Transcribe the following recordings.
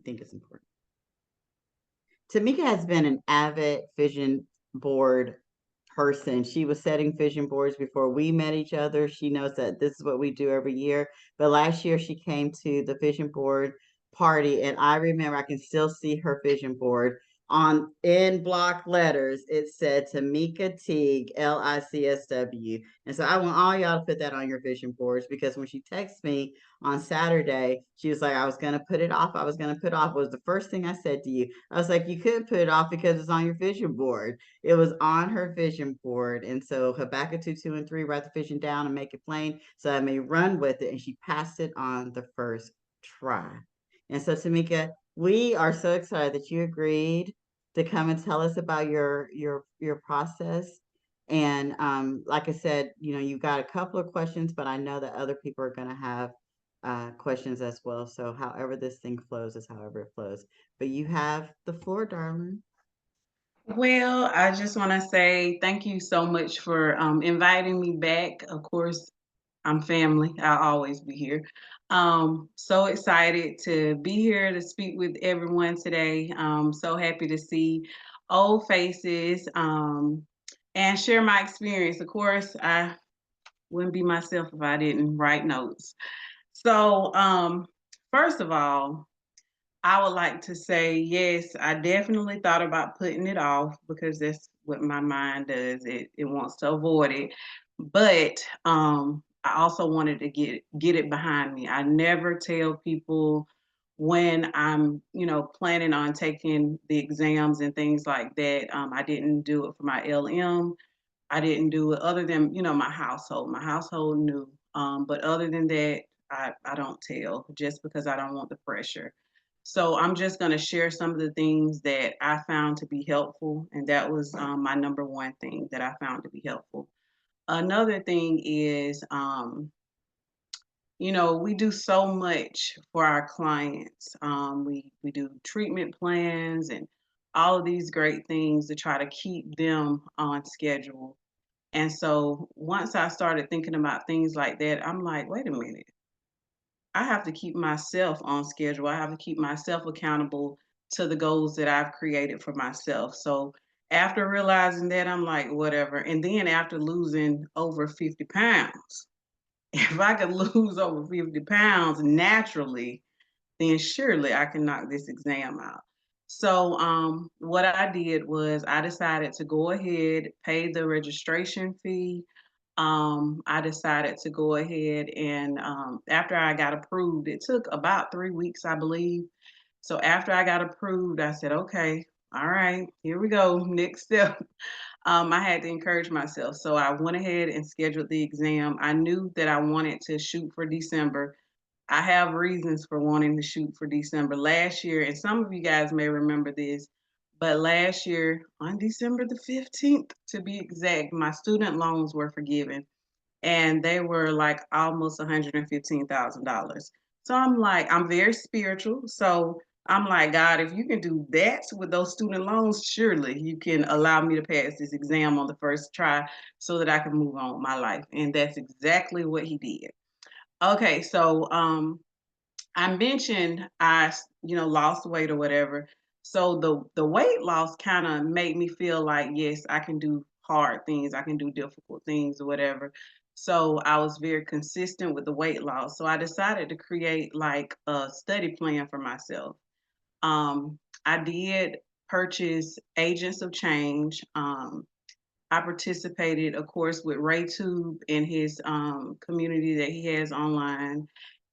think is important. Temeka has been an avid vision board person. She was setting vision boards before we met each other. She knows that this is what we do every year. But last year she came to the vision board party, and I remember I can still see her vision board on in block letters. It said Temeka Teague, LICSW. And so I want all y'all to put that on your vision boards, because when she texted me on Saturday, she was like, I was going to put it off. I was going to put it off. Was the first thing I said to you. I was like, you couldn't put it off because it's on your vision board. It was on her vision board. And so Habakkuk 2, 2, and 3, write the vision down and make it plain so I may run with it. And she passed it on the first try. And so, Temeka, we are so excited that you agreed to come and tell us about your process. And like I said, you got a couple of questions, but I know that other people are going to have questions as well. So however this thing flows is however it flows. But you have the floor, darling. Well, I just want to say thank you so much for inviting me back. Of course, I'm family. I'll always be here. So excited to be here to speak with everyone today. So happy to see old faces and share my experience. Of course, I wouldn't be myself if I didn't write notes. So, first of all, I would like to say, yes, I definitely thought about putting it off because that's what my mind does. It wants to avoid it. But I also wanted to get it behind me. I never tell people when I'm, planning on taking the exams and things like that. I didn't do it for my LM. I didn't do it other than, my household. My household knew. But other than that, I don't tell just because I don't want the pressure. So I'm just going to share some of the things that I found to be helpful. And that was my number one thing that I found to be helpful. Another thing is, we do so much for our clients. We do treatment plans and all of these great things to try to keep them on schedule. And so once I started thinking about things like that, I'm like, wait a minute. I have to keep myself on schedule. I have to keep myself accountable to the goals that I've created for myself. So after realizing that, I'm like, whatever. And then after losing over 50 pounds, if I could lose over 50 pounds naturally, then surely I can knock this exam out. So what I did was I decided to go ahead, pay the registration fee. I decided to go ahead and after I got approved, it took about 3 weeks, I believe. So after I got approved, I said, okay, all right, here we go. Next step. I had to encourage myself. So I went ahead and scheduled the exam. I knew that I wanted to shoot for December. I have reasons for wanting to shoot for December. Last year, and some of you guys may remember this, but last year on December the 15th, to be exact, my student loans were forgiven and they were like almost $115,000. So I'm like, I'm very spiritual. So I'm like, God, if you can do that with those student loans, surely you can allow me to pass this exam on the first try so that I can move on with my life. And that's exactly what he did. Okay, so I mentioned I, lost weight or whatever. So the weight loss kind of made me feel like, yes, I can do hard things, I can do difficult things or whatever. So I was very consistent with the weight loss. So I decided to create like a study plan for myself. I did purchase Agents of Change. I participated, of course, with RayTube in his community that he has online.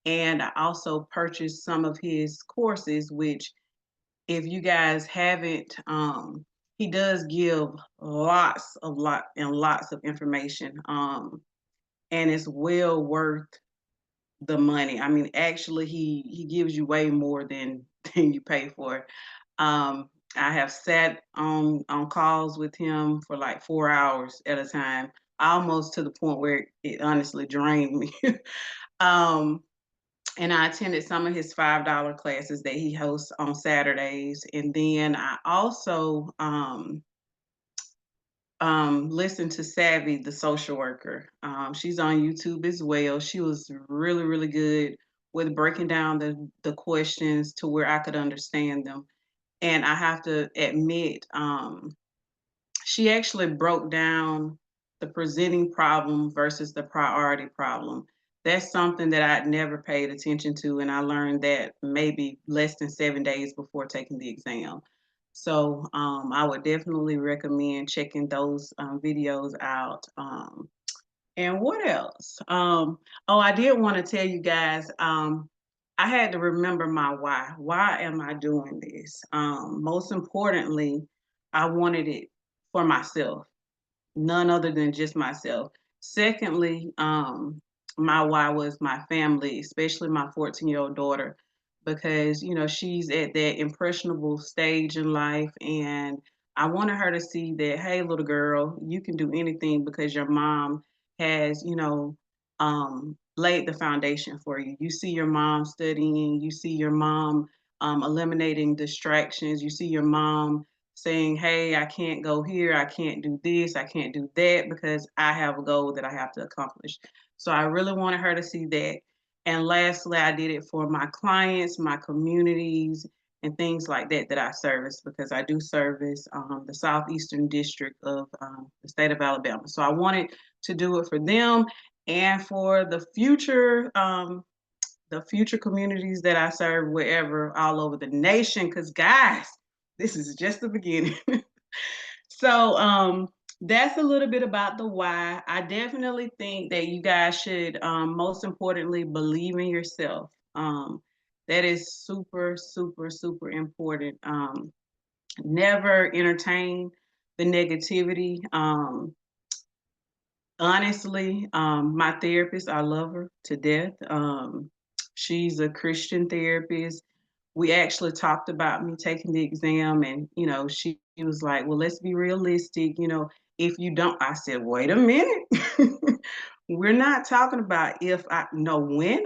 And I also purchased some of his courses, which if you guys haven't, he does give lots of information. And it's well worth the money. I mean, actually he gives you way more than than you pay for. I have sat on calls with him for like 4 hours at a time, almost to the point where it honestly drained me. um, and I attended some of his $5 classes that he hosts on Saturdays. And then I also listened to Savvy, the social worker. She's on YouTube as well. She was really, really good with breaking down the questions to where I could understand them. And I have to admit, she actually broke down the presenting problem versus the priority problem. That's something that I'd never paid attention to, and I learned that maybe less than 7 days before taking the exam. So I would definitely recommend checking those videos out. And what else? Oh, I did want to tell you guys, I had to remember my why. Why am I doing this? Most importantly, I wanted it for myself, none other than just myself. Secondly, my why was my family, especially my 14-year-old daughter, because she's at that impressionable stage in life, and I wanted her to see that, hey, little girl, you can do anything because your mom has, laid the foundation for you. You see your mom studying, you see your mom eliminating distractions, you see your mom saying, hey, I can't go here, I can't do this, I can't do that because I have a goal that I have to accomplish. So I really wanted her to see that. And lastly, I did it for my clients, my communities, and things like that that I service, because I do service the Southeastern District of the state of Alabama. So I wanted to do it for them and for the future communities that I serve wherever all over the nation. Because guys, this is just the beginning. So that's a little bit about the why. I definitely think that you guys should, most importantly, believe in yourself. That is super, super, super important. Never entertain the negativity. Honestly, my therapist, I love her to death. She's a Christian therapist. We actually talked about me taking the exam, and she was like, well, let's be realistic. If you don't, I said, wait a minute. We're not talking about if I know when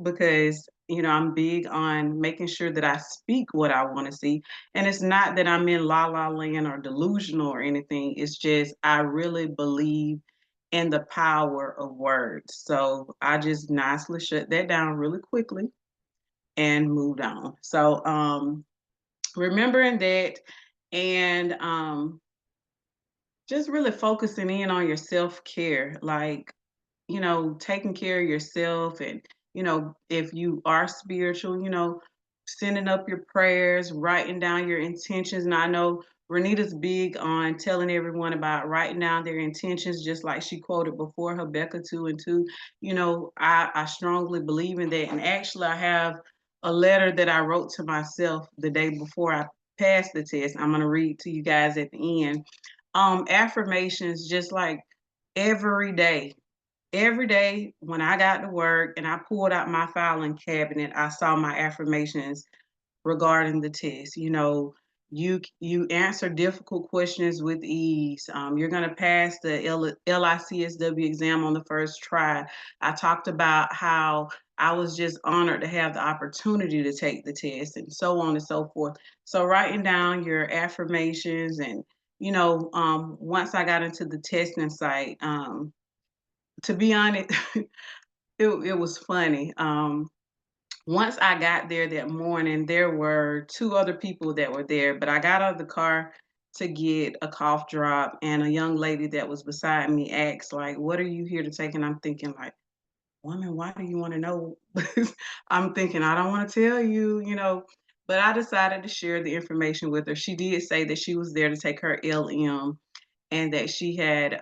because I'm big on making sure that I speak what I want to see. And it's not that I'm in la la land or delusional or anything. It's just I really believe in the power of words. So I just nicely shut that down really quickly and moved on. So remembering that, and just really focusing in on your self-care, like taking care of yourself, and if you are spiritual, sending up your prayers, writing down your intentions. And I know Renita's big on telling everyone about writing down their intentions, just like she quoted before, Habakkuk 2:2. I strongly believe in that. And actually, I have a letter that I wrote to myself the day before I passed the test. I'm going to read to you guys at the end. Affirmations, just like every day. Every day when I got to work and I pulled out my filing cabinet, I saw my affirmations regarding the test. You answer difficult questions with ease. You're going to pass the LICSW exam on the first try. I talked about how I was just honored to have the opportunity to take the test, and so on and so forth. So writing down your affirmations, and once I got into the testing site, to be honest, it was funny. Once I got there that morning, there were two other people that were there, but I got out of the car to get a cough drop, and a young lady that was beside me asked, like, what are you here to take? And I'm thinking, like, woman, why do you want to know? I'm thinking, I don't want to tell you, but I decided to share the information with her. She did say that she was there to take her LM, and that she had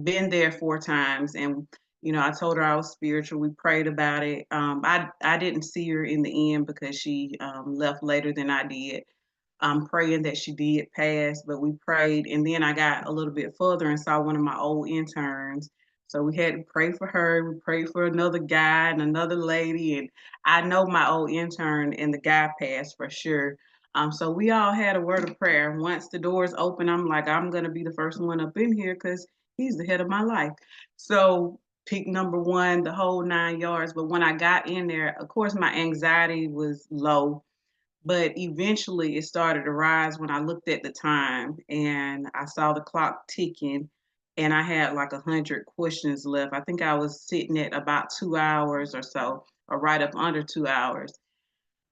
been there 4 times. And I told her I was spiritual. We prayed about it. I didn't see her in the end because she left later than I did. I'm praying that she did pass, but we prayed. And then I got a little bit further and saw one of my old interns. So we had to pray for her. We prayed for another guy and another lady. And I know my old intern and the guy passed for sure. So we all had a word of prayer. Once the doors open, I'm like, I'm going to be the first one up in here because he's the head of my life. So peak number one, the whole 9 yards. But when I got in there, of course, my anxiety was low, but eventually it started to rise when I looked at the time and I saw the clock ticking, and I had like 100 questions left. I think I was sitting at about 2 hours or so. or right up under 2 hours.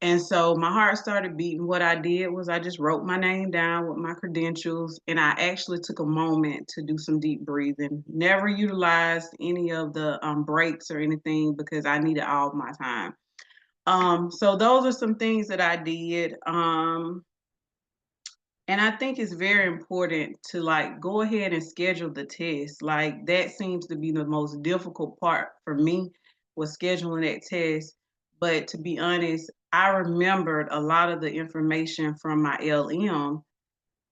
And so my heart started beating. What I did was I just wrote my name down with my credentials, and I actually took a moment to do some deep breathing. Never utilized any of the breaks or anything because I needed all my time. So those are some things that I did. And I think it's very important to like go ahead and schedule the test. Like that seems to be the most difficult part for me was scheduling that test. But to be honest, I remembered a lot of the information from my LM.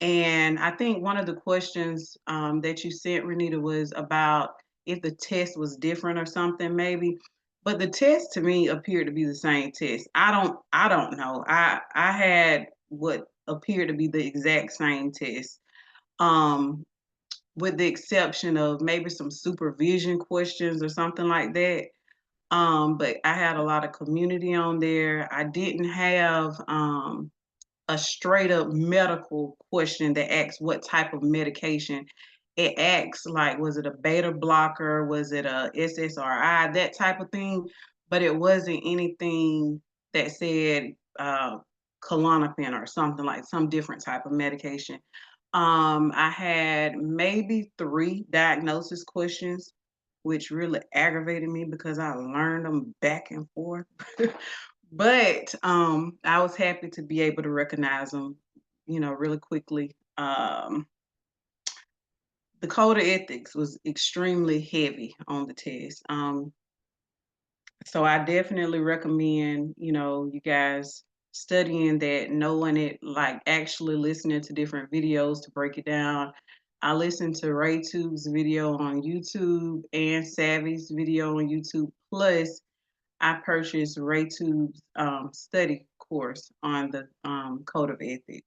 And I think one of the questions that you sent, Renita, was about if the test was different or something, maybe. But the test to me appeared to be the same test. I don't know. I had what appeared to be the exact same test. Um, with the exception of maybe some supervision questions or something like that. But I had a lot of community on there. I didn't have a straight up medical question that asks what type of medication. It asks like, was it a beta blocker? Was it a SSRI? That type of thing. But it wasn't anything that said Klonopin or something like some different type of medication. I had maybe 3 diagnosis questions, which really aggravated me because I learned them back and forth. But I was happy to be able to recognize them, really quickly. The code of ethics was extremely heavy on the test. So I definitely recommend, you guys studying that, knowing it, like actually listening to different videos to break it down. I listened to RayTube's video on YouTube and Savvy's video on YouTube. Plus, I purchased RayTube's study course on the code of ethics.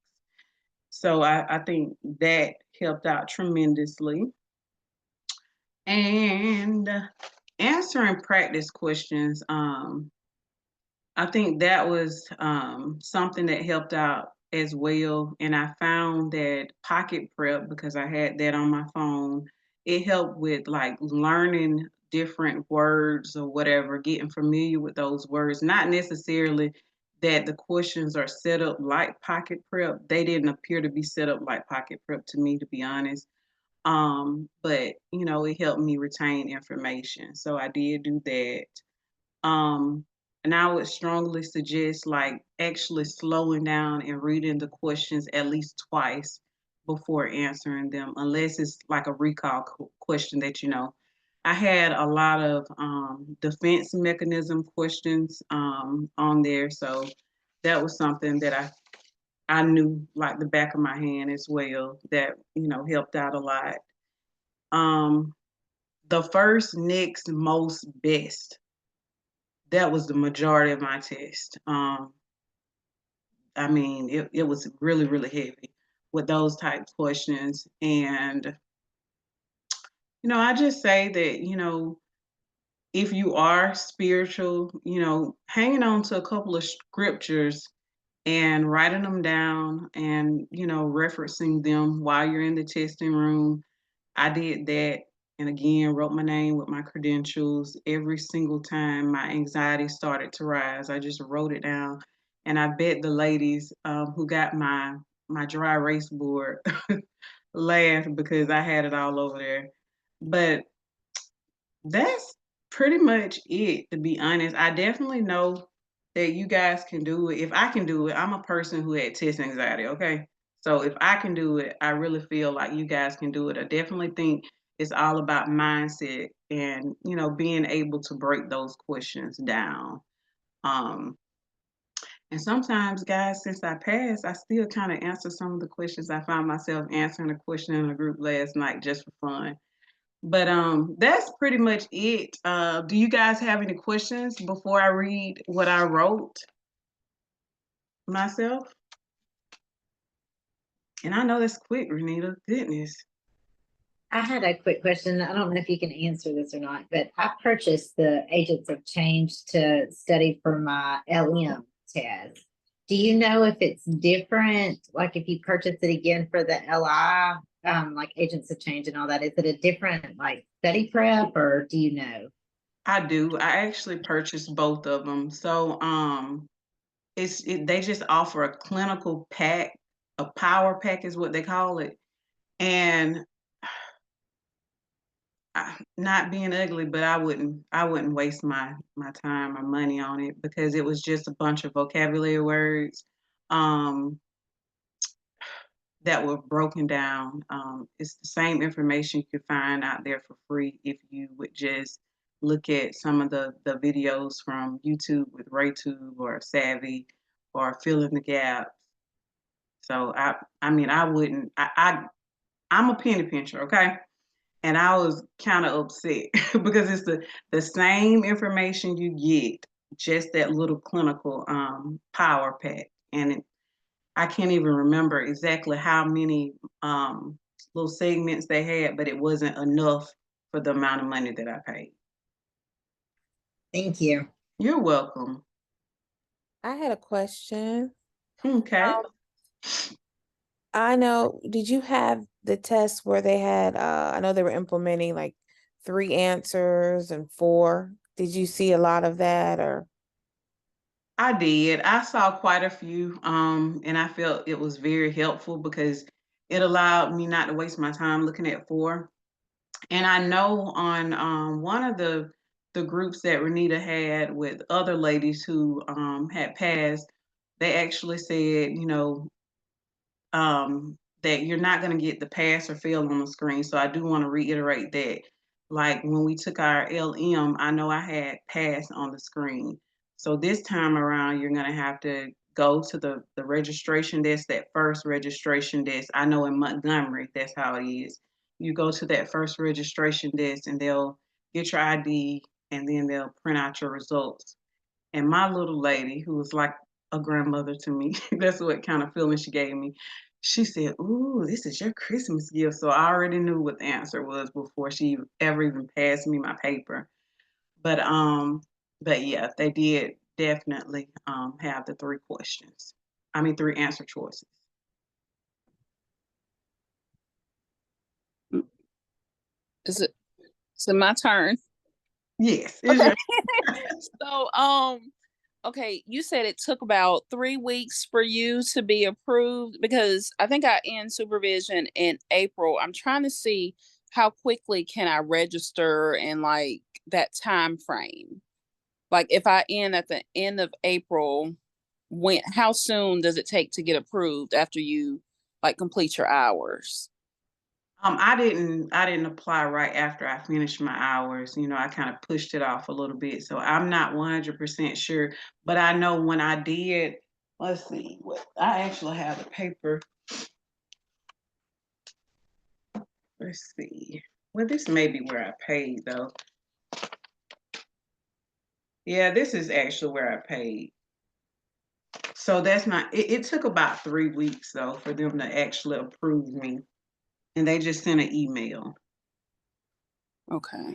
So I think that helped out tremendously. And answering practice questions, I think that was something that helped out as well. And I found that Pocket Prep, because I had that on my phone, it helped with like learning different words or whatever, getting familiar with those words. Not necessarily that the questions are set up like Pocket Prep. They didn't appear to be set up like Pocket Prep to me, to be honest. But it helped me retain information. So I did do that. Um, and I would strongly suggest like actually slowing down and reading the questions at least twice before answering them, unless it's like a recall question that you know. I had a lot of defense mechanism questions on there, so that was something that I knew like the back of my hand as well. That helped out a lot. The first, next, most, best, that was the majority of my test. I mean, it was really, really heavy with those type questions. And, I just say that, if you are spiritual, hanging on to a couple of scriptures and writing them down and, referencing them while you're in the testing room. I did that, and again, wrote my name with my credentials. Every single time my anxiety started to rise, I just wrote it down. And I bet the ladies who got my dry erase board laughed because I had it all over there. But that's pretty much it, to be honest. I definitely know that you guys can do it. If I can do it, I'm a person who had test anxiety, okay? So if I can do it, I really feel like you guys can do it. I definitely think it's all about mindset and, being able to break those questions down. Um, and sometimes, guys, since I passed, I still kind of answer some of the questions. I found myself answering a question in a group last night just for fun. But that's pretty much it. Do you guys have any questions before I read what I wrote myself? And I know that's quick, Renita. Goodness. I had a quick question. I don't know if you can answer this or not, but I purchased the Agents of Change to study for my LM test. Do you know if it's different? Like if you purchase it again for the LI, like Agents of Change and all that, is it a different like study prep or do you know? I do. I actually purchased both of them. So they just offer a clinical pack, a power pack is what they call it. And not being ugly, but I wouldn't waste my time or money on it because it was just a bunch of vocabulary words um that were broken down. It's the same information you could find out there for free if you would just look at some of the videos from YouTube with RayTube or Savvy or Fill in the Gap. So I mean I wouldn't I'm a penny pincher, okay? And I was kind of upset because it's the same information you get, just that little clinical power pack. And I can't even remember exactly how many little segments they had, but it wasn't enough for the amount of money that I paid. Thank you. You're welcome. I had a question. Okay. I know, did you have the test where they had, I know they were implementing like 3 answers and 4. Did you see a lot of that or? I did. I saw quite a few, and I felt it was very helpful because it allowed me not to waste my time looking at 4. And I know on one of the groups that Renita had with other ladies who had passed, they actually said, that you're not going to get the pass or fail on the screen. So I do want to reiterate that. Like when we took our LM, I know I had pass on the screen. So this time around, you're going to have to go to the registration desk, that first registration desk. I know in Montgomery, that's how it is. You go to that first registration desk and they'll get your ID and then they'll print out your results. And my little lady, who was like a grandmother to me, that's what kind of feeling she gave me. She said, "Ooh, this is your Christmas gift." So I already knew what the answer was before she ever even passed me my paper. But but yeah, they did definitely have the 3 questions. I mean 3 answer choices. Is it my turn? Yes. It's Okay. your So, okay, you said it took about 3 weeks for you to be approved because I think I end supervision in April. I'm trying to see how quickly can I register and like that time frame. Like if I end at the end of April, how soon does it take to get approved after you like complete your hours? I didn't apply right after I finished my hours. I kind of pushed it off a little bit. So I'm not 100% sure, but I know when I did, let's see, what I actually have the paper. Let's see. Well, this may be where I paid though. Yeah, this is actually where I paid. So that's not it took about 3 weeks though for them to actually approve me. And they just sent an email. Okay.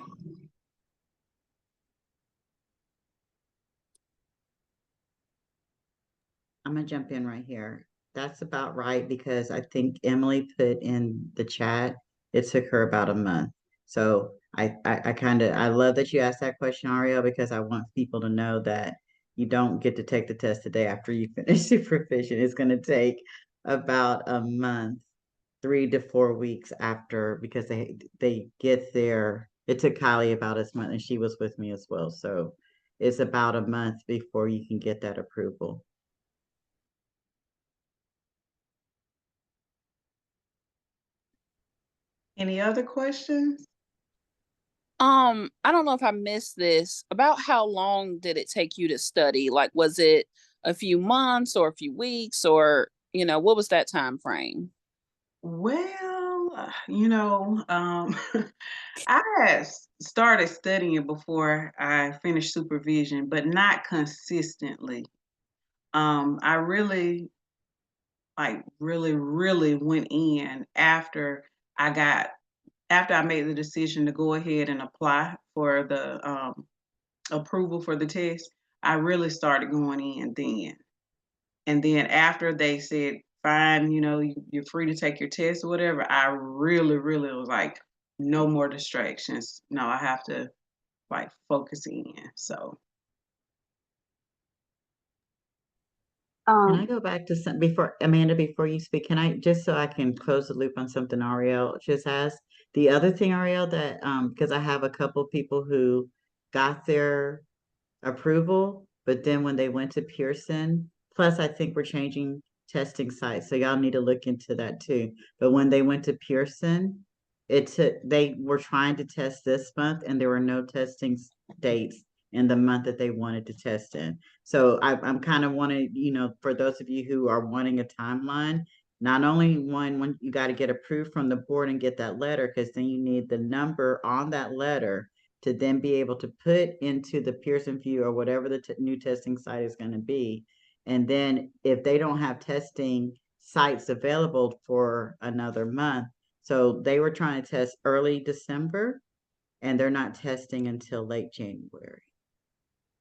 I'm gonna jump in right here. That's about right because I think Emily put in the chat, it took her about a month. So I love that you asked that question, Ariel, because I want people to know that you don't get to take the test the day after you finish supervision. It's gonna take about a month, 3 to 4 weeks after, because they get there. It took Kylie about a month, and she was with me as well. So it's about a month before you can get that approval. Any other questions? I don't know if I missed this. About how long did it take you to study? Like, was it a few months or a few weeks or, what was that time frame? Well, I had started studying before I finished supervision, but not consistently. I really, like, really went in after I made the decision to go ahead and apply for the approval for the test. I really started going in then. And then after they said, fine, you're free to take your test or whatever, I really was like, no more distractions. No, I have to like focus in. So Can I go back to some before Amanda, before you speak? Can I just so I can close the loop on something Ariel just asked? The other thing, Ariel, that because I have a couple people who got their approval, but then when they went to Pearson, plus I think we're changing testing sites, so y'all need to look into that too. But when they went to Pearson, they were trying to test this month and there were no testing dates in the month that they wanted to test in. So I'm kind of wanting, for those of you who are wanting a timeline, not only when you got to get approved from the board and get that letter, because then you need the number on that letter to then be able to put into the Pearson View or whatever the new testing site is going to be. And then if they don't have testing sites available for another month, so they were trying to test early December and they're not testing until late January.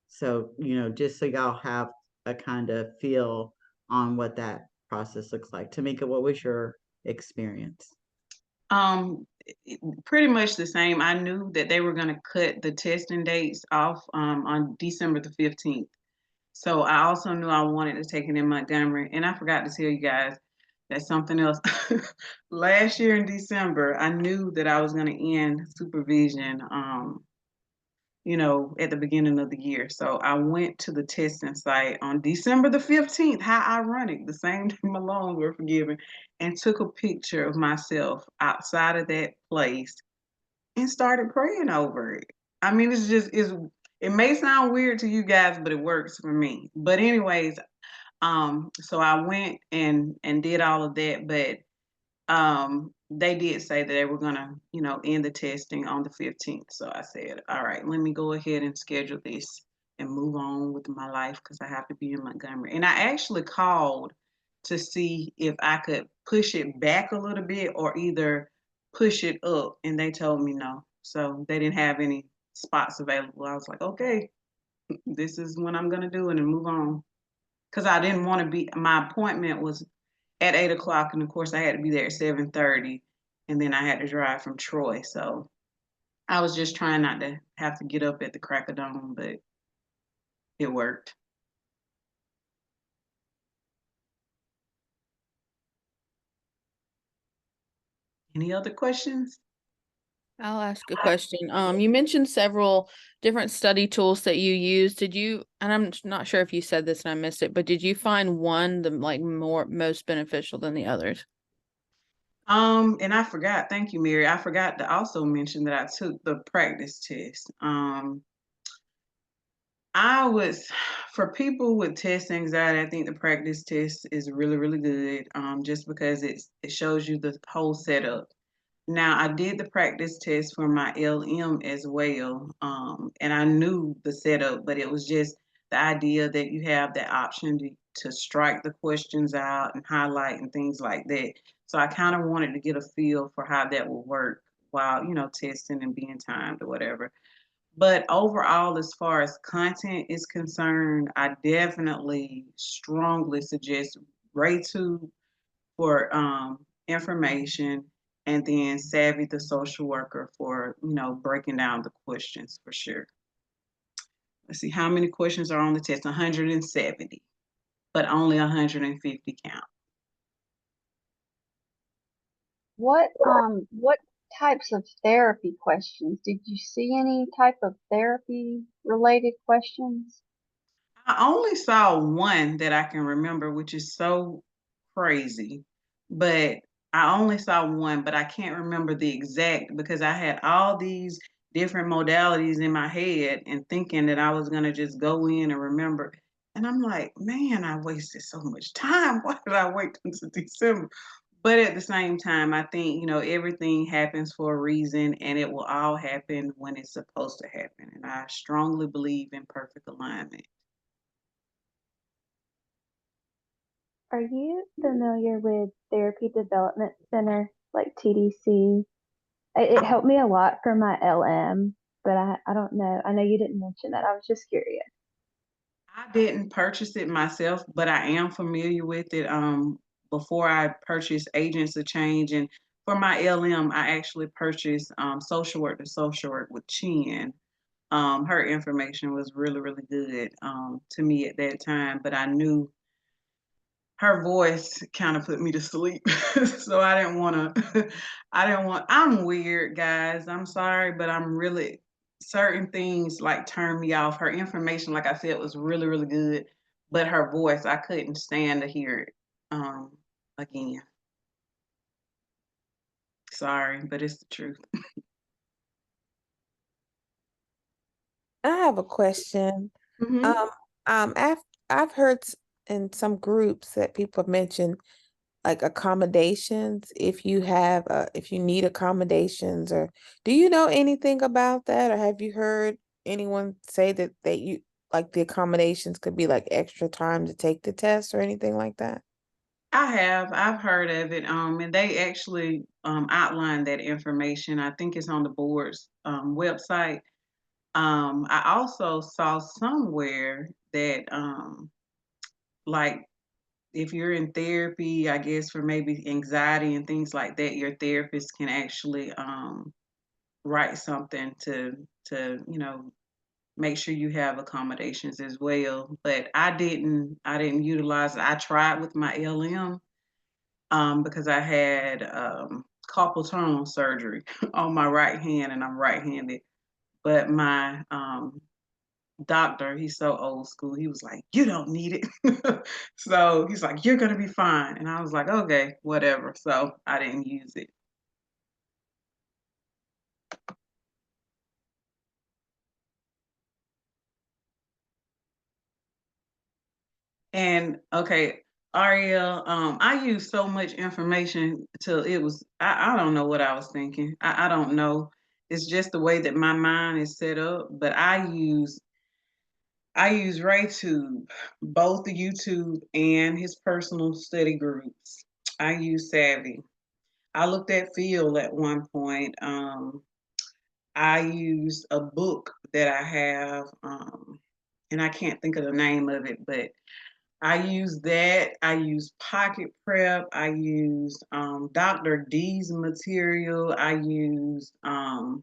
So, just so y'all have a kind of feel on what that process looks like. Temeka, what was your experience? Pretty much the same. I knew that they were going to cut the testing dates off on December the 15th. So I also knew I wanted to take it in Montgomery. And I forgot to tell you guys that something else. Last year in December, I knew that I was going to end supervision, at the beginning of the year. So I went to the testing site on December the 15th. How ironic, the same day my loans were forgiven, and took a picture of myself outside of that place and started praying over it. I mean, it may sound weird to you guys, but it works for me. But anyways, so I went and did all of that, but they did say that they were gonna, end the testing on the 15th. So I said, all right, let me go ahead and schedule this and move on with my life because I have to be in Montgomery. And I actually called to see if I could push it back a little bit or either push it up, and they told me no. So they didn't have any spots available. I was like, okay, this is when I'm gonna do it and move on. Because I didn't want to be, my appointment was at 8 o'clock, and of course I had to be there at 7:30, and then I had to drive from Troy. So I was just trying not to have to get up at the crack of dawn, but it worked. Any other questions? I'll ask a question. You mentioned several different study tools that you use. And I'm not sure if you said this and I missed it, but did you find one most beneficial than the others? And I forgot, thank you, Mary. I forgot to also mention that I took the practice test. For people with test anxiety, I think the practice test is really, really good, just because it shows you the whole setup. Now, I did the practice test for my LM as well, and I knew the setup, but it was just the idea that you have the option to strike the questions out and highlight and things like that. So I kind of wanted to get a feel for how that would work while, testing and being timed or whatever. But overall, as far as content is concerned, I definitely strongly suggest Ray2 for information, and then Savvy the social worker for, breaking down the questions for sure. Let's see, how many questions are on the test? 170, but only 150 count. What types of therapy questions? Did you see any type of therapy related questions? I only saw one that I can remember, which is so crazy, but I only saw one, but I can't remember the exact because I had all these different modalities in my head and thinking that I was going to just go in and remember. And I'm like, man, I wasted so much time. Why did I wait until December? But at the same time, I think, everything happens for a reason and it will all happen when it's supposed to happen. And I strongly believe in perfect alignment. Are you familiar with Therapy Development Center, like TDC? It helped me a lot for my LM, but I don't know. I know you didn't mention that. I was just curious. I didn't purchase it myself, but I am familiar with it. Before I purchased Agents of Change, and for my LM, I actually purchased Social Work to Social Work with Chin. her information was really, really good to me at that time, but I knew her voice kind of put me to sleep. So I didn't want to, I'm weird, guys. I'm sorry, but I'm really, certain things like turn me off. Her information, like I said, was really, really good, but her voice, I couldn't stand to hear it again. Sorry, but it's the truth. I have a question. Mhm. I've heard in some groups that people have mentioned like accommodations if you need accommodations, or do you know anything about that, or have you heard anyone say that you like the accommodations could be like extra time to take the test or anything like that? I've heard of it, and they actually outlined that information. I think it's on the board's website. I also saw somewhere that like if you're in therapy, I guess for maybe anxiety and things like that, your therapist can actually write something to make sure you have accommodations as well. But I didn't utilize it. I tried with my LM because I had carpal tunnel surgery on my right hand and I'm right-handed. But my doctor, he's so old school. He was like, "You don't need it." So he's like, "You're gonna be fine." And I was like, "Okay, whatever." So I didn't use it. And okay, Ariel, I used so much information till it was I don't know what I was thinking. I don't know. It's just the way that my mind is set up. But I use RayTube, both the YouTube and his personal study groups. I use Savvy. I looked at Phil at one point. I used a book that I have, and I can't think of the name of it, but I use that. I use Pocket Prep. I used Dr. D's material. I used the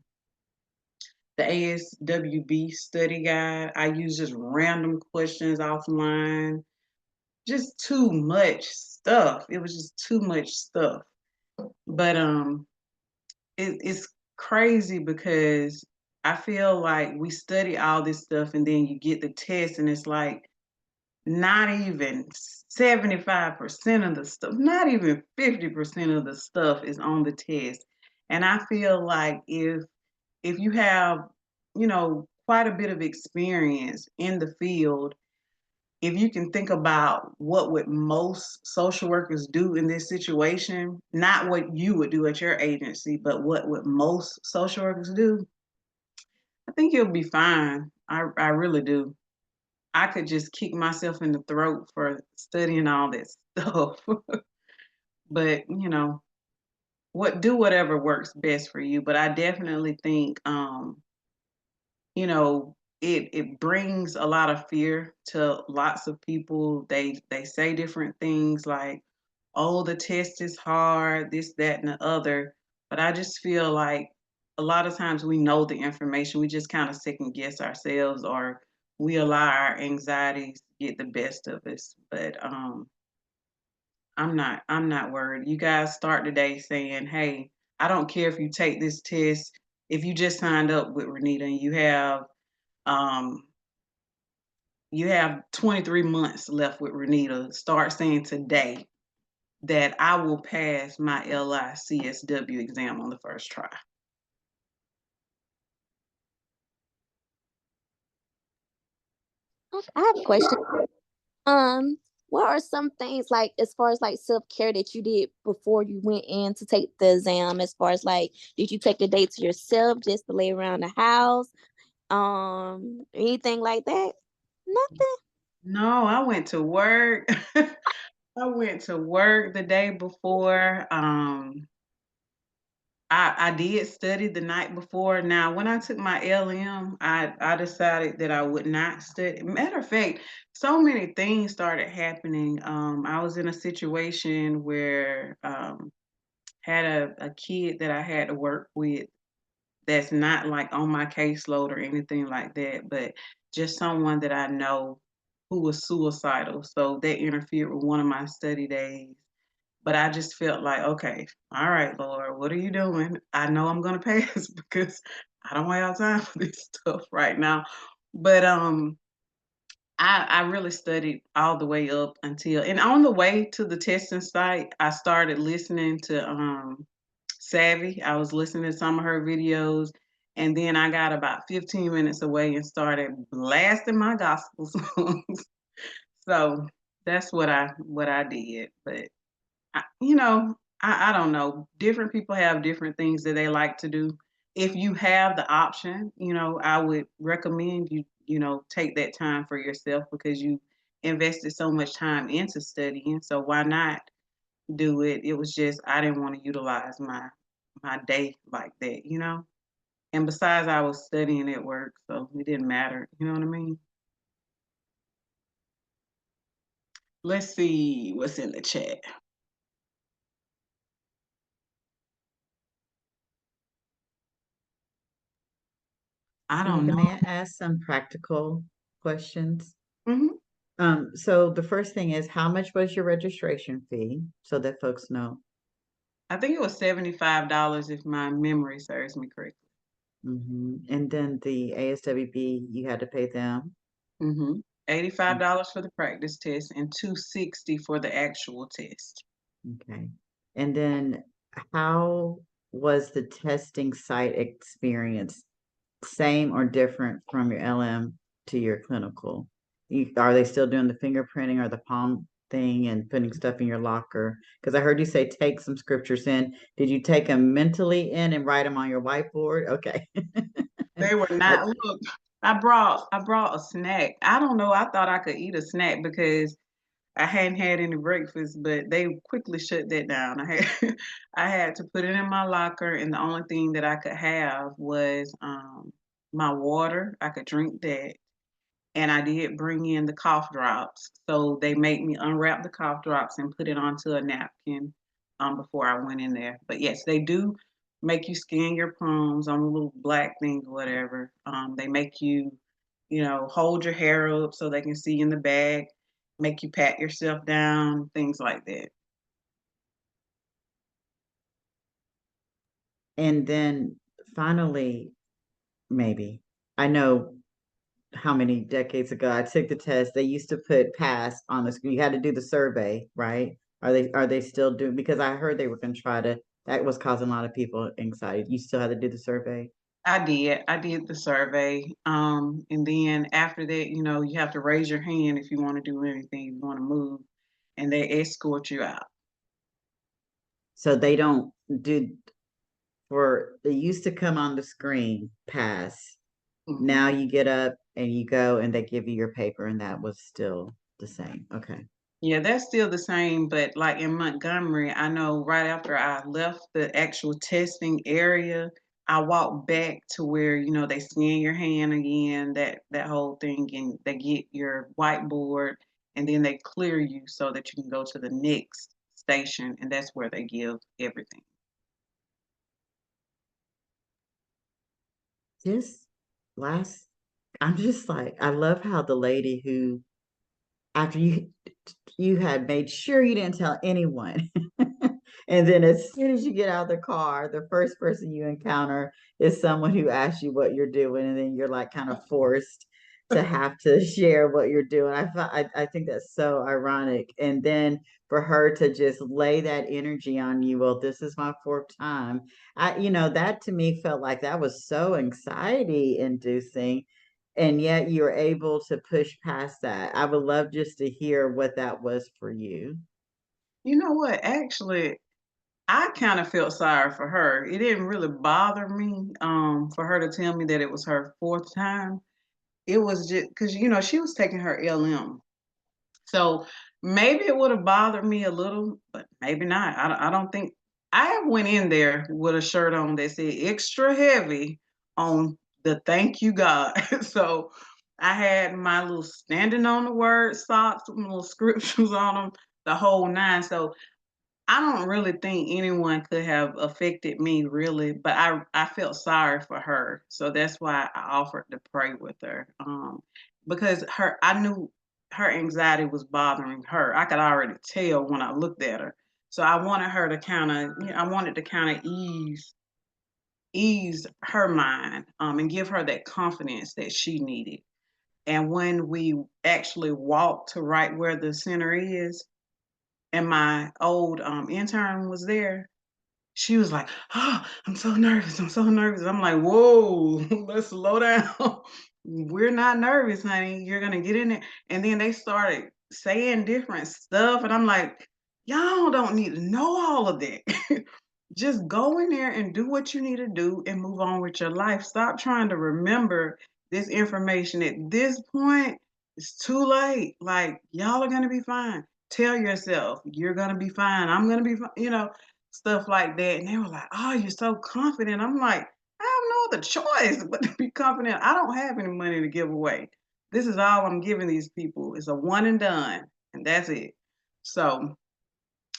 ASWB study guide. I use just random questions offline. Just too much stuff. It was just too much stuff. But it's crazy because I feel like we study all this stuff and then you get the test and it's like not even 75% of the stuff, not even 50% of the stuff is on the test. And I feel like if you have, quite a bit of experience in the field, if you can think about what would most social workers do in this situation, not what you would do at your agency, but what would most social workers do, I think you'll be fine. I really do. I could just kick myself in the throat for studying all that stuff. But, do whatever works best for you. But I definitely think you know, it brings a lot of fear to lots of people. They say different things like, "Oh, the test is hard," this, that, and the other. But I just feel like a lot of times we know the information, we just kind of second guess ourselves, or we allow our anxieties to get the best of us. But I'm not worried. You guys start the day saying, "Hey, I don't care if you take this test. If you just signed up with Renita and um, you have 23 months left with Renita. Start saying today that I will pass my LICSW exam on the first try." Okay, I have a question. Um, what are some things like as far as like self-care that you did before you went in to take the exam? As far as like, did you take the day to yourself just to lay around the house? Anything like that? Nothing. No, I went to work. I went to work the day before. I did study the night before. Now, when I took my LM, I decided that I would not study. Matter of fact, so many things started happening. I was in a situation where had a kid that I had to work with that's not like on my caseload or anything like that, but just someone that I know who was suicidal. So that interfered with one of my study days. But I just felt like, okay, all right, Lord, what are you doing? I know I'm gonna pass because I don't have time for this stuff right now. But I really studied all the way up until, and on the way to the testing site, I started listening to Savvy. I was listening to some of her videos, and then I got about 15 minutes away and started blasting my gospel songs. So that's what I did. But I don't know. Different people have different things that they like to do. If you have the option, I would recommend you take that time for yourself because you invested so much time into studying. So why not do it? It was just I didn't want to utilize my day like that. And besides, I was studying at work, so it didn't matter. You know what I mean? Let's see what's in the chat. I don't Tamika, know. may I ask some practical questions? hmm So the first thing is, how much was your registration fee so that folks know? I think it was $75 if my memory serves me correctly. And then the ASWB, you had to pay them. Mm-hmm. $85 for the practice test and $260 for the actual test. Okay. And then how was the testing site experience? Same or different from your LM to your clinical? Are they still doing the fingerprinting or the palm thing and putting stuff in your locker? Because I heard you say take some scriptures in. Did you take them mentally in and write them on your whiteboard? Okay. They were not. Look, I brought a snack. I don't know. I thought I could eat a snack because I hadn't had any breakfast, but they quickly shut that down. I had to put it in my locker, and the only thing that I could have was my water. I could drink that, and I did bring in the cough drops. So they made me unwrap the cough drops and put it onto a napkin before I went in there. But yes, they do make you scan your palms on a little black thing or whatever. They make you, hold your hair up so they can see in the bag, make you pat yourself down, things like that. And then finally, maybe, I know how many decades ago I took the test. They used to put pass on the screen. You had to do the survey, right? Are they still doing, because I heard they were gonna try to, that was causing a lot of people anxiety. You still had to do the survey? I did. I did the survey. And then after that, you have to raise your hand if you want to do anything, you want to move, and they escort you out. So they don't do, they used to come on the screen, pass. Mhm. Now you get up and you go and they give you your paper, and that was still the same. Okay. Yeah, that's still the same, but like in Montgomery, I know right after I left the actual testing area, I walked back to where, they scan your hand again, that whole thing, and they get your whiteboard and then they clear you so that you can go to the next station, and that's where they give everything. Just last, I'm just like, I love how the lady who, after you had made sure you didn't tell anyone. And then as soon as you get out of the car, the first person you encounter is someone who asks you what you're doing, and then you're like kind of forced to have to share what you're doing. I think that's so ironic. And then for her to just lay that energy on you, well, this is my fourth time. That to me felt like that was so anxiety inducing, and yet you're able to push past that. I would love just to hear what that was for you. You know what? Actually, I kind of felt sorry for her. It didn't really bother me for her to tell me that it was her fourth time. It was just because she was taking her LM, so maybe it would have bothered me a little, but maybe not. I don't think I went in there with a shirt on that said extra heavy on the thank you God. So I had my little standing on the word socks with little scriptures on them, the whole nine. So I don't really think anyone could have affected me really, but I felt sorry for her. So that's why I offered to pray with her. Because I knew her anxiety was bothering her. I could already tell when I looked at her. So I wanted her to kind of, I wanted to kind of ease her mind, and give her that confidence that she needed. And when we actually walked to right where the center is, and my old intern was there, she was like, "Oh, I'm so nervous. I'm so nervous." I'm like, "Whoa, let's slow down. We're not nervous, honey. You're gonna get in there." And then they started saying different stuff, and I'm like, "Y'all don't need to know all of that. Just go in there and do what you need to do and move on with your life. Stop trying to remember this information at this point. It's too late. Like, y'all are gonna be fine. Tell yourself you're gonna be fine. I'm gonna be fine, stuff like that." And they were like, "Oh, you're so confident." I'm like, I have no other choice but to be confident. I don't have any money to give away. This is all I'm giving these people. It's a one and done, and that's it. So,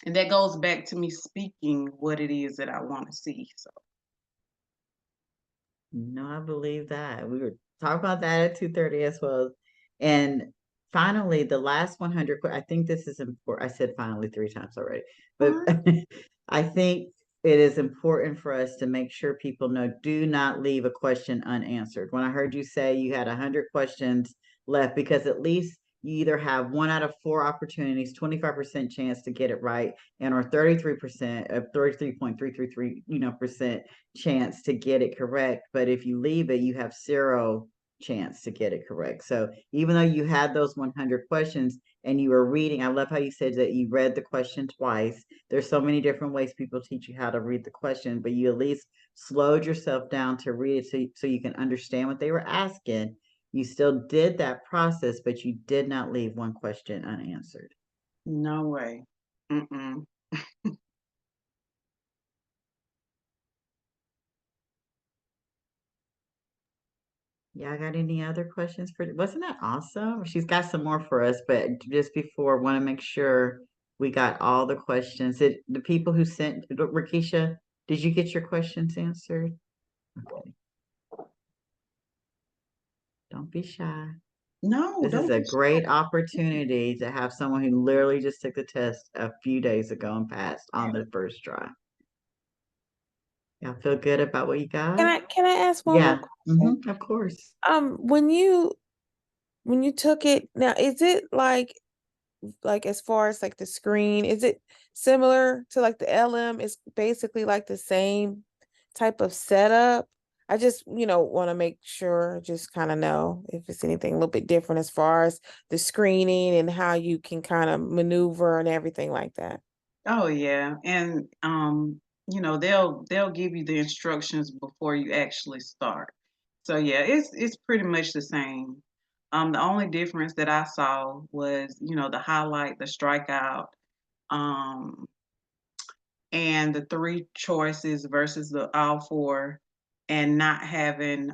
and that goes back to me speaking what it is that I want to see. So, No, I believe that. We were talking about that at 2:30 as well. And finally, the last 100, I think this is important. I said finally 3 times already, but I think it is important for us to make sure people know, do not leave a question unanswered. When I heard you say you had 100 questions left, because at least you either have 1 out of 4 opportunities, 25% chance to get it right, and or 33% of 33.333, percent chance to get it correct. But if you leave it, you have 0 chance to get it correct. So even though you had those 100 questions and you were reading, I love how you said that you read the question twice. There's so many different ways people teach you how to read the question, but you at least slowed yourself down to read it so you can understand what they were asking. You still did that process, but you did not leave one question unanswered. no way. Mm-mm. Y'all got any other questions wasn't that awesome? She's got some more for us, but just before, want to make sure we got all the questions. The people who sent, Rakisha, did you get your questions answered? Okay. Don't be shy. No, This is don't a be great shy. opportunity to have someone who literally just took the test a few days ago and passed on the first try. Y'all feel good about what you got? Can I ask one more Yeah, question? of course. When you took it now, is it like as far as like the screen, is it similar to like the LM? It's basically like the same type of setup. I just, want to make sure, just kind of know if it's anything a little bit different as far as the screening and how you can kind of maneuver and everything like that. Oh yeah, and they'll give you the instructions before you actually start. So yeah, it's pretty much the same. The only difference that I saw was, the highlight, the strikeout, um, and the 3 choices versus the all 4, and not having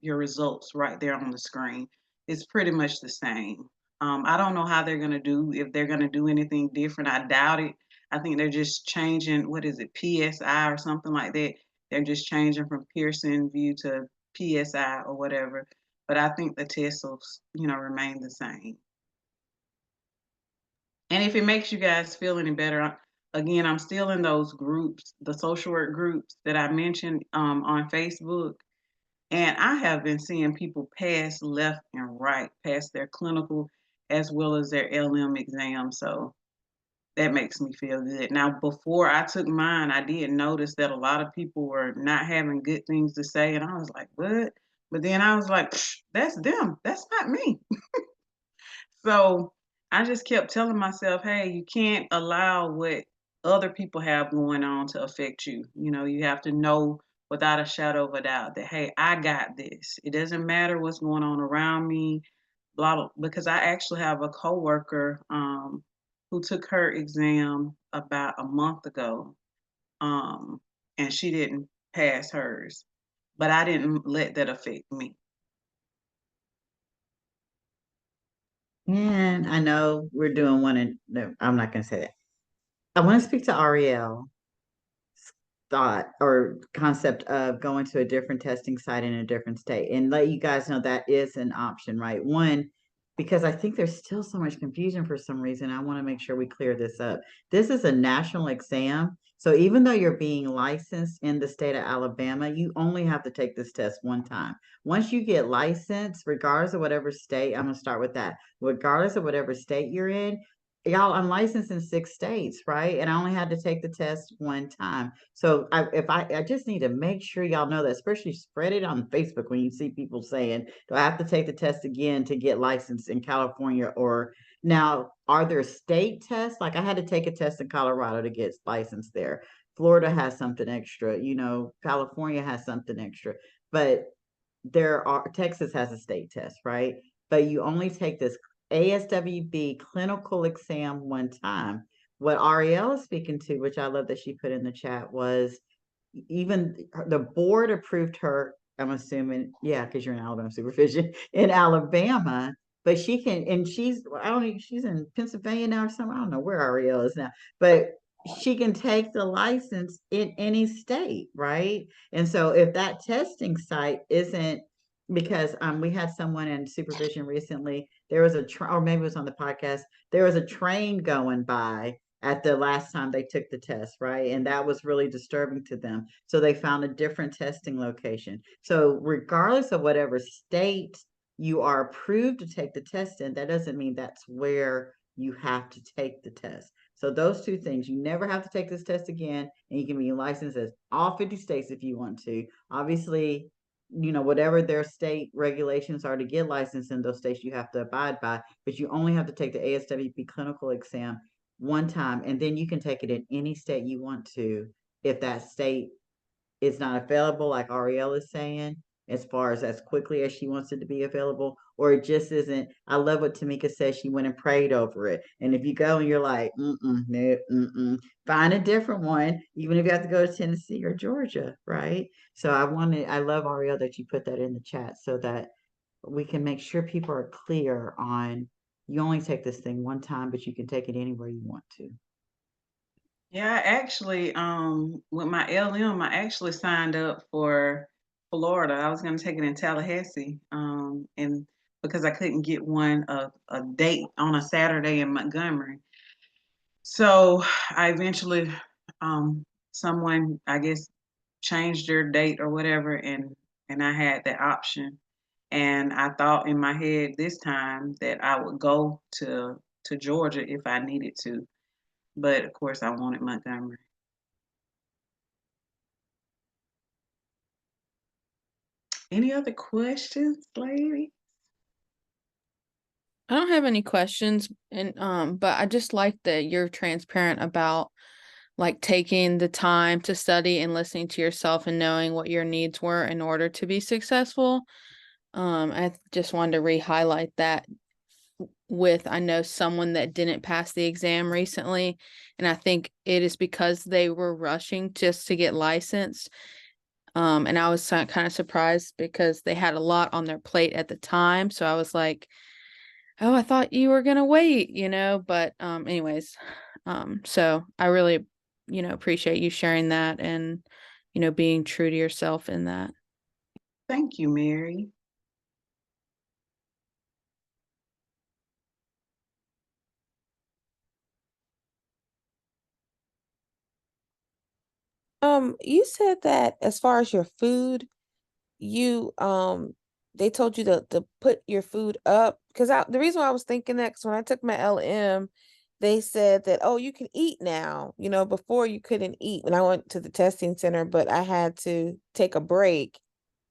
your results right there on the screen. It's pretty much the same. I don't know how they're gonna do, if they're gonna do anything different. I doubt it. I think they're just changing, what is it, PSI or something like that. They're just changing from Pearson view to PSI or whatever. But I think the tests will, remain the same. And if it makes you guys feel any better, again, I'm still in those groups, the social work groups that I mentioned on Facebook. And I have been seeing people pass left and right, pass their clinical as well as their LM exam. So that makes me feel good. Now, before I took mine, I did notice that a lot of people were not having good things to say. And I was like, what? But then I was like, that's them. That's not me. So I just kept telling myself, hey, you can't allow what other people have going on to affect you. You have to know without a shadow of a doubt that, hey, I got this. It doesn't matter what's going on around me, blah, blah. Because I actually have a coworker who took her exam about a month ago, um, and she didn't pass hers. But I didn't let that affect me. And I know we're doing one, and no, I'm not going to say that. I want to speak to Ariel. Thought or concept of going to a different testing site in a different state and let you guys know that is an option, right? One, because I think there's still so much confusion for some reason. I want to make sure we clear this up. This is a national exam. So even though you're being licensed in the state of Alabama, you only have to take this test one time. Once you get licensed, regardless of whatever state, I'm going to start with that. Regardless of whatever state you're in, y'all, I'm licensed in 6 states, right? And I only had to take the test one time. So I just need to make sure y'all know that, especially spread it on Facebook when you see people saying, do I have to take the test again to get licensed in California? Or now, are there state tests? Like I had to take a test in Colorado to get licensed there. Florida has something extra, California has something extra, but Texas has a state test, right? But you only take this ASWB clinical exam one time. What Ariel is speaking to, which I love that she put in the chat, was even the board approved her. I'm assuming, yeah, because you're in Alabama supervision in Alabama, but she can, and I don't know, she's in Pennsylvania now or something. I don't know where Ariel is now, but she can take the license in any state, right? And so if that testing site isn't, because we had someone in supervision recently, there was or maybe it was on the podcast, there was a train going by at the last time they took the test, right? And that was really disturbing to them. So they found a different testing location. So regardless of whatever state you are approved to take the test in, that doesn't mean that's where you have to take the test. So those two things, you never have to take this test again, and you can be licensed as all 50 states if you want to. Obviously, whatever their state regulations are to get licensed in those states, you have to abide by, but you only have to take the ASWB clinical exam one time, and then you can take it in any state you want to if that state is not available, like Ariel is saying, as far as quickly as she wants it to be available, or it just isn't. I love what Temeka says. She went and prayed over it. And if you go and you're like, no, find a different one, even if you have to go to Tennessee or Georgia, right? So I love Ariel that you put that in the chat so that we can make sure people are clear on you only take this thing one time, but you can take it anywhere you want to. Yeah, I actually, with my LM, I actually signed up for Florida. I was going to take it in Tallahassee, and because I couldn't get a date on a Saturday in Montgomery. So I eventually, someone, I guess, changed their date or whatever, and I had that option. And I thought in my head this time that I would go to Georgia if I needed to. But of course, I wanted Montgomery. Any other questions, lady? I don't have any questions, and but I just like that you're transparent about like taking the time to study and listening to yourself and knowing what your needs were in order to be successful. I just wanted to re-highlight that with, I know someone that didn't pass the exam recently, and I think it is because they were rushing just to get licensed. And I was kind of surprised because they had a lot on their plate at the time. So I was like, oh, I thought you were gonna wait, but anyways, so I really, appreciate you sharing that and, being true to yourself in that. Thank you, Mary. You said that as far as your food, you they told you to put your food up, because the reason why I was thinking that, because when I took my LM, they said that, oh, you can eat now. Before you couldn't eat when I went to the testing center, but I had to take a break,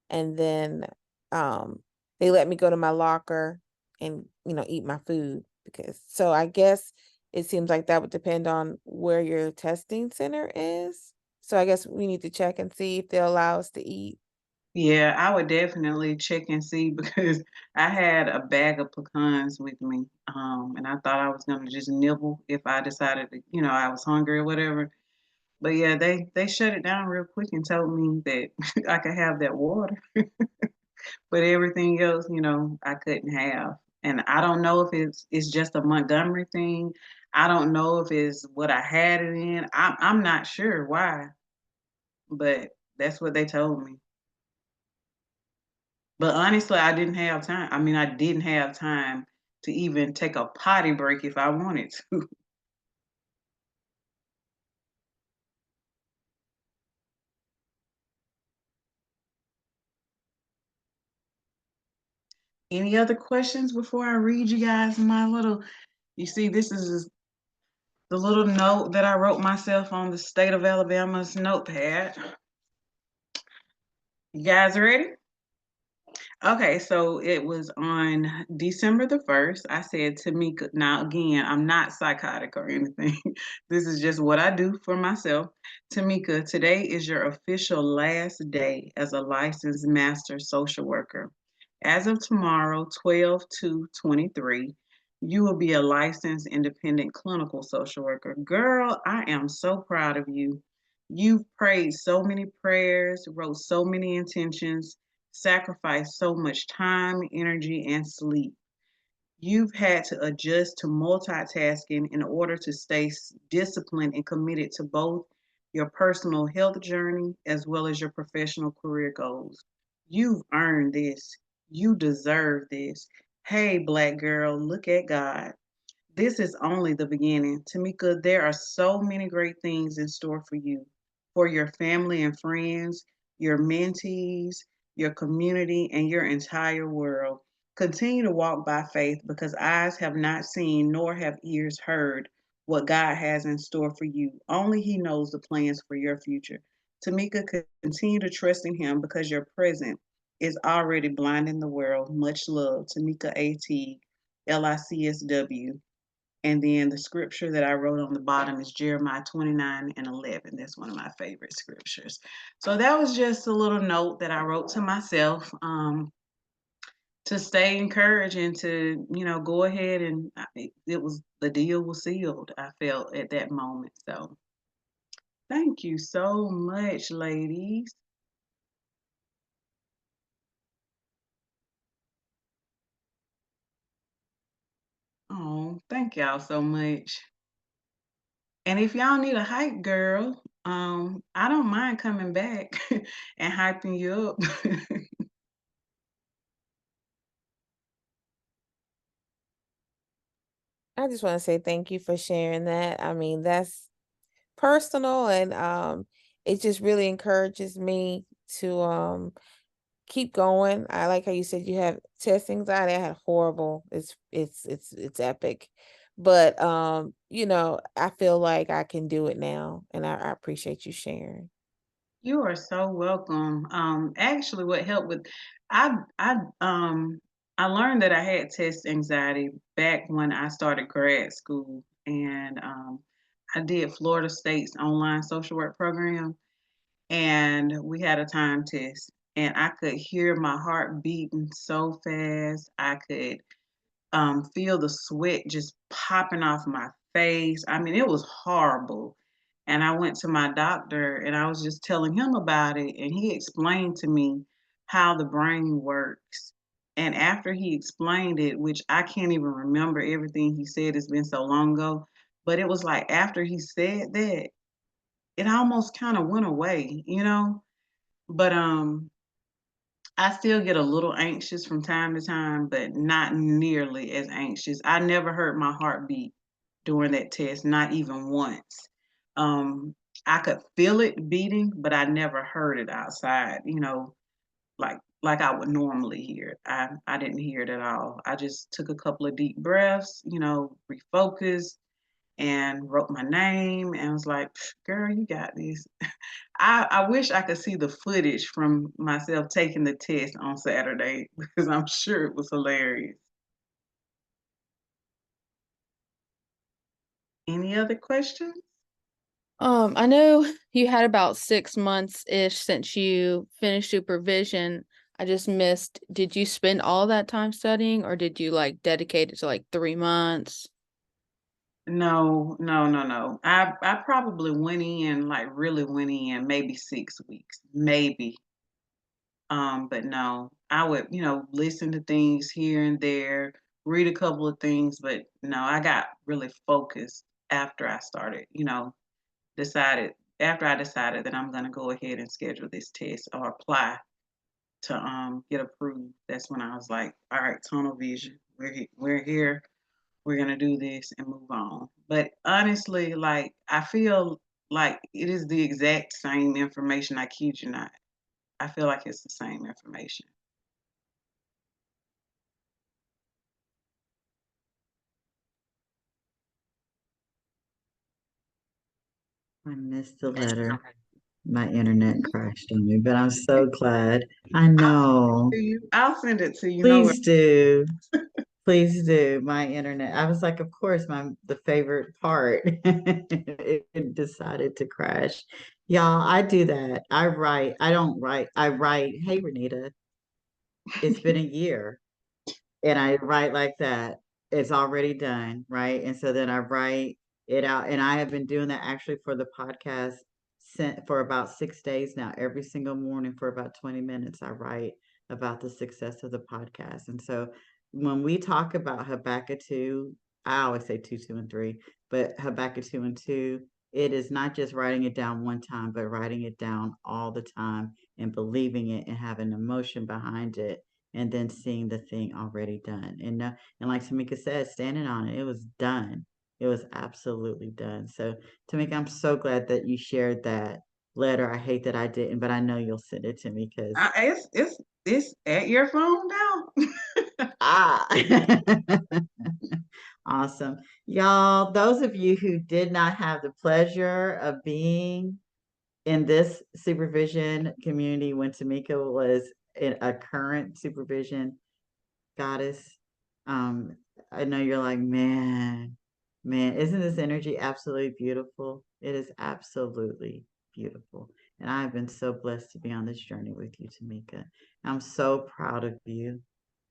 and then they let me go to my locker and eat my food, so I guess it seems like that would depend on where your testing center is. So I guess we need to check and see if they'll allow us to eat. Yeah, I would definitely check and see because I had a bag of pecans with me, and I thought I was gonna just nibble if I decided to, I was hungry or whatever. But yeah, they shut it down real quick and told me that I could have that water, but everything else, I couldn't have. And I don't know if it's just a Montgomery thing. I don't know if it's what I had it in. I'm not sure why, but that's what they told me. But honestly, I didn't have time. I mean, I didn't have time to even take a potty break if I wanted to. Any other questions before I read you guys my little, you see, this is the little note that I wrote myself on the state of Alabama's notepad. You guys ready? Okay, so it was on December the 1st. I said, Temeka, now again, I'm not psychotic or anything. This is just what I do for myself. Temeka, today is your official last day as a licensed master social worker. As of tomorrow, 12/2/23, you will be a licensed independent clinical social worker. Girl, I am so proud of you. You've prayed so many prayers, wrote so many intentions, sacrificed so much time, energy, and sleep. You've had to adjust to multitasking in order to stay disciplined and committed to both your personal health journey as well as your professional career goals. You've earned this. You deserve this. Hey, Black girl, look at God. This is only the beginning. Temeka, there are so many great things in store for your family and friends, your mentees, your community, and your entire world. Continue to walk by faith because eyes have not seen nor have ears heard what God has in store for you. Only He knows the plans for your future. Temeka, continue to trust in Him because your present is already blinding the world. Much love, Temeka A. Teague, LICSW. And then the scripture that I wrote on the bottom is Jeremiah 29:11. That's one of my favorite scriptures. So that was just a little note that I wrote to myself to stay encouraged and to, go ahead and it was the deal was sealed, I felt at that moment. So thank you so much, ladies. Oh, thank y'all so much. And if y'all need a hype girl, I don't mind coming back and hyping you up. I just want to say thank you for sharing that. I mean, that's personal, and it just really encourages me to keep going. I like how you said you have test anxiety. I had horrible. It's epic. But I feel like I can do it now, and I appreciate you sharing. You are so welcome. Actually, what helped with I I I learned that I had test anxiety back when I started grad school, and I did Florida State's online social work program, and we had a time test, and I could hear my heart beating so fast. I could feel the sweat just popping off my face. I mean, it was horrible. And I went to my doctor and I was just telling him about it. And he explained to me how the brain works. And after he explained it, which I can't even remember everything he said, it's been so long ago, but it was like after he said that, it almost kind of went away. But I still get a little anxious from time to time, but not nearly as anxious. I never heard my heartbeat during that test, not even once. Um, I could feel it beating, but I never heard it outside, like I would normally hear it. I didn't hear it at all. I just took a couple of deep breaths, refocused and wrote my name and was like, girl, you got this. I wish I could see the footage from myself taking the test on Saturday because I'm sure it was hilarious. Any other questions? I know you had about 6 months-ish since you finished supervision. I just missed, did you spend all that time studying or did you like dedicate it to like 3 months? No, no, no, no. I probably went in, like really went in maybe 6 weeks, maybe. But no, I would, listen to things here and there, read a couple of things, but no, I got really focused after I started, decided after I decided that I'm gonna go ahead and schedule this test or apply to get approved. That's when I was like, all right, tunnel vision. We're here. We're gonna do this and move on. But honestly, like I feel like it is the exact same information. I kid you not. I feel like it's the same information. I missed the letter. My internet crashed on me, but I'm so glad. I know. I'll send it to you. Please do. Please do. My internet. I was like, of course, the favorite part. It decided to crash. Y'all, I do that. I write. I don't write. I write, hey Renita, it's been a year. And I write like that. It's already done, right? And so then I write it out. And I have been doing that actually for the podcast for about 6 days now. Every single morning for about 20 minutes, I write about the success of the podcast. And so when we talk about Habakkuk 2, I always say 2, 2, and 3, but Habakkuk 2 and 2, it is not just writing it down one time, but writing it down all the time and believing it and having emotion behind it and then seeing the thing already done. And like Tamika said, standing on it, it was done. It was absolutely done. So Tamika, I'm so glad that you shared that letter. I hate that I didn't, but I know you'll send it to me because It's at your phone now. ah awesome. Y'all, those of you who did not have the pleasure of being in this supervision community when Tamika was in a current supervision goddess. Um, I know you're like, man, isn't this energy absolutely beautiful? It is absolutely beautiful. And I've been so blessed to be on this journey with you, Tamika. I'm so proud of you.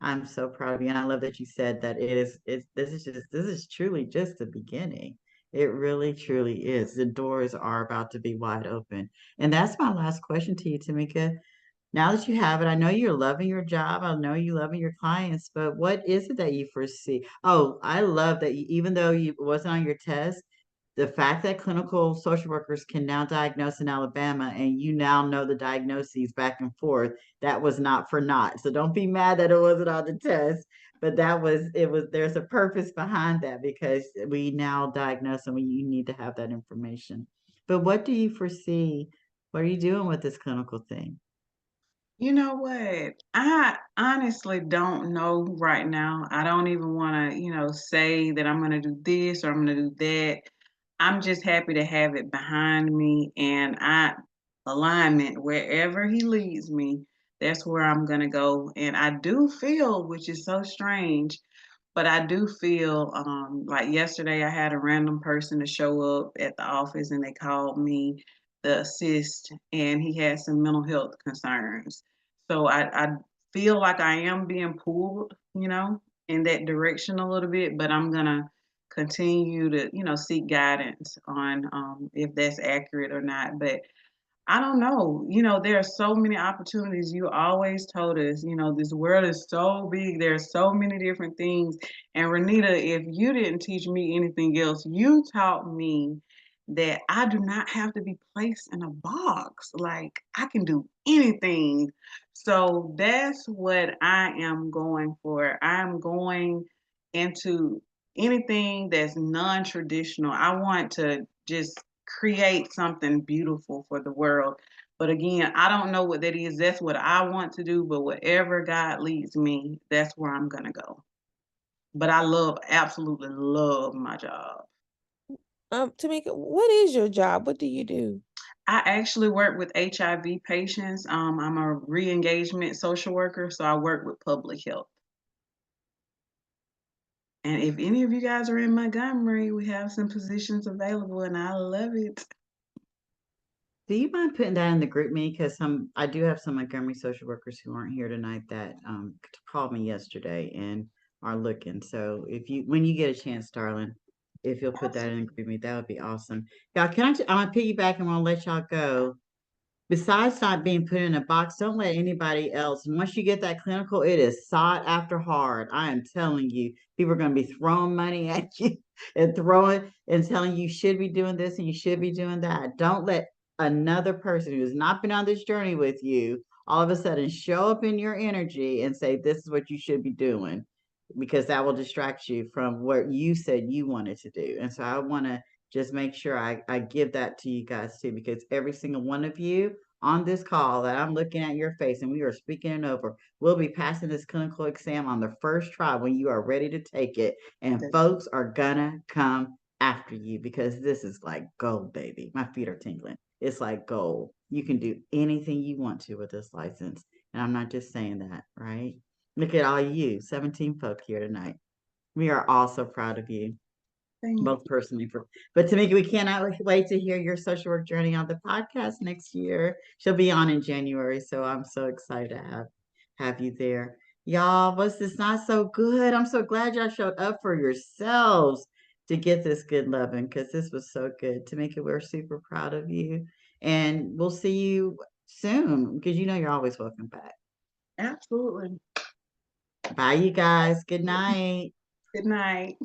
I'm so proud of you. And I love that you said that this is truly just the beginning. It really, truly is. The doors are about to be wide open. And that's my last question to you, Tamika. Now that you have it, I know you're loving your job. I know you loving your clients, but what is it that you foresee? Oh, I love that even though you it wasn't on your test, the fact that clinical social workers can now diagnose in Alabama and you now know the diagnoses back and forth, that was not for naught. So don't be mad that it wasn't on the test, but there's a purpose behind that because we now diagnose and you need to have that information. But what do you foresee? What are you doing with this clinical thing? You know what? I honestly don't know right now. I don't even want to, say that I'm going to do this or I'm going to do that. I'm just happy to have it behind me and alignment wherever he leads me, that's where I'm going to go. And I do feel, which is so strange, but I do feel like yesterday I had a random person to show up at the office and they called me the assist and he had some mental health concerns. So I feel like I am being pulled, in that direction a little bit, but I'm gonna continue to, seek guidance on if that's accurate or not. But I don't know. There are so many opportunities. You always told us, this world is so big. There are so many different things. And Renita, if you didn't teach me anything else, you taught me that I do not have to be placed in a box. Like I can do anything. So that's what I am going for. I'm going into anything that's non-traditional. I want to just create something beautiful for the world. But again, I don't know what that is. That's what I want to do. But wherever God leads me, that's where I'm going to go. But I absolutely love my job. Tamika, what is your job? What do you do? I actually work with HIV patients. I'm a re-engagement social worker, so I work with public health. And if any of you guys are in Montgomery, we have some positions available and I love it. Do you mind putting that in the group me? Because I do have some Montgomery social workers who aren't here tonight that called me yesterday and are looking. So when you get a chance, darling, if you'll put that in the group me, that would be awesome. Y'all, I'm gonna piggyback and I'm gonna let y'all go. besides not being put in a box, don't let anybody else. Once you get that clinical, it is sought after hard. I am telling you, people are going to be throwing money at you and throwing and telling you should be doing this and you should be doing that. Don't let another person who has not been on this journey with you all of a sudden show up in your energy and say, this is what you should be doing, because that will distract you from what you said you wanted to do. And so I want to just make sure I give that to you guys too, because every single one of you on this call that I'm looking at your face and we are speaking it over, will be passing this clinical exam on the first try when you are ready to take it. And folks are gonna come after you because this is like gold, baby. My feet are tingling. It's like gold. You can do anything you want to with this license. And I'm not just saying that, right? Look at all you, 17 folk here tonight. We are all so proud of you, both personally. But Temeka, we cannot wait to hear your social work journey on the podcast next year. She'll be on in January, so I'm so excited to have you there. Y'all, was this not so good? I'm so glad y'all showed up for yourselves to get this good loving, because this was so good. Temeka, we're super proud of you. And we'll see you soon, because you know you're always welcome back. Absolutely. Bye, you guys. Good night. Good night.